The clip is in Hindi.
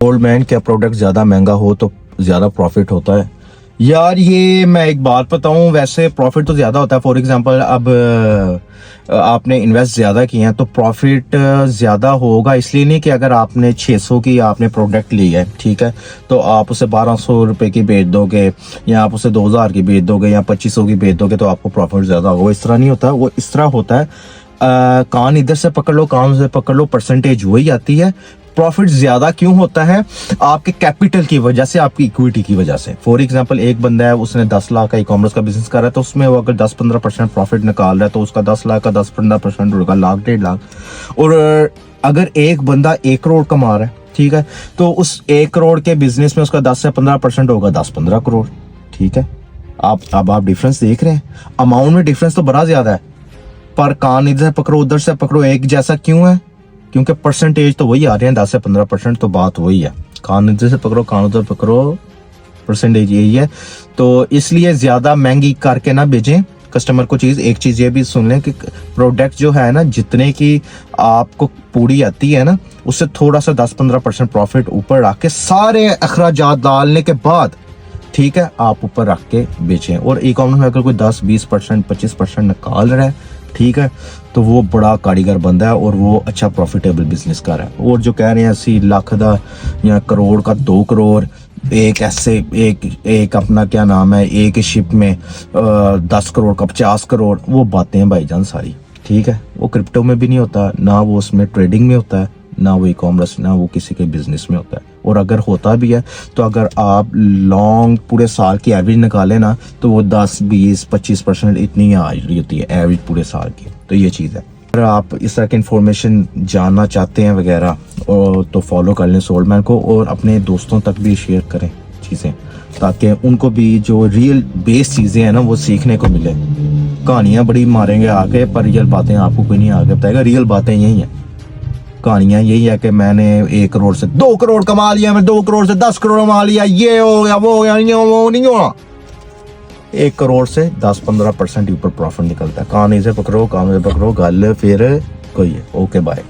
ओल्ड मैन, क्या प्रोडक्ट ज़्यादा महंगा हो तो ज़्यादा प्रॉफिट होता है? यार ये मैं एक बात बताऊं, वैसे प्रॉफिट तो ज़्यादा होता है। फॉर एग्जांपल अब आपने इन्वेस्ट ज़्यादा किए हैं तो प्रॉफिट ज़्यादा होगा, इसलिए नहीं कि अगर आपने 600 की आपने प्रोडक्ट ली है, ठीक है, तो आप उसे 1200 रुपये की बेच दोगे या आप उसे 2000 की बेच दोगे या 2500 की बेच दोगे तो आपको प्रॉफिट ज़्यादा होगा। वो इस तरह नहीं होता, वो इस तरह होता है कान इधर से पकड़ लो, कान से पकड़ लो, परसेंटेज वही आती है। प्रॉफिट ज्यादा क्यों होता है? आपके कैपिटल की वजह से, आपकी इक्विटी की वजह से। फॉर एग्जांपल एक बंदा है, उसने 10 लाख का ई कॉमर्स का बिजनेस कर रहा है, तो उसमें वो अगर 10-15% प्रॉफिट निकाल रहा है तो उसका 10 लाख का 10-15% होगा, लाख 1.5 लाख। और अगर एक बंदा 1 करोड़ कमा रहा है, ठीक है, तो उस 1 करोड़ के बिजनेस में उसका 10 से 15% होगा, 10-15 करोड़, ठीक है। आप डिफरेंस देख रहे हैं, अमाउंट में डिफरेंस तो बड़ा ज्यादा है, पर कान इधर से पकड़ो उधर से पकड़ो एक जैसा क्यों है? क्योंकि परसेंटेज तो वही आ रहे हैं, 10 से 15%, तो बात वही है। कान इधर से पकड़ो, कान उधर पकड़ो, परसेंटेज यही है। तो इसलिए ज्यादा महंगी करके ना बेचें कस्टमर को चीज। एक चीज ये भी सुन लें कि प्रोडक्ट जो है ना, जितने की आपको पूरी आती है ना, उससे थोड़ा सा 10-15% प्रॉफिट ऊपर रख के, सारे अखराजात डालने के बाद, ठीक है, आप ऊपर रख के बेचें। और ई कॉमर्स में अगर कोई 10-20% 25% निकाल रहा है, ठीक है, तो वो बड़ा कारीगर बंदा है और वो अच्छा प्रॉफिटेबल बिजनेस कर रहा है। और जो कह रहे हैं 80 लाख का या करोड़ का 2 करोड़, एक ऐसे एक अपना क्या नाम है, एक शिप में 10 करोड़ का 50 करोड़, वो बातें हैं भाईजान सारी, ठीक है। वो क्रिप्टो में भी नहीं होता, ना वो उसमें ट्रेडिंग में होता है, ना वो ई कॉमर्स, ना वो किसी के बिजनेस में होता है। और अगर होता भी है तो अगर आप लॉन्ग पूरे साल की एवरेज निकालें ना, तो वो 10-20-25% इतनी आ रही होती है एवरेज पूरे साल की। तो ये चीज़ है। अगर आप इस तरह की इन्फॉर्मेशन जानना चाहते हैं वगैरह, और तो फॉलो कर लें सोल्डमैन को, और अपने दोस्तों तक भी शेयर करें चीज़ें, ताकि उनको भी जो रियल बेस चीज़ें हैं ना वो सीखने को मिले। कहानियाँ बड़ी मारेंगे आगे, पर रियल बातें आपको कोई नहीं आगे बताएगा। रियल बातें यही हैं, कहानियां यही है कि मैंने 1 करोड़ से 2 करोड़ कमा लिया, मैं 2 करोड़ से 10 करोड़ कमा लिया, ये हो गया वो हो गया, वो नहीं होना। 1 करोड़ से 10-15% ऊपर प्रॉफिट निकलता है। कान इसे पकड़ो, काम से पकड़ो, गल फिर कोई है। Okay bye.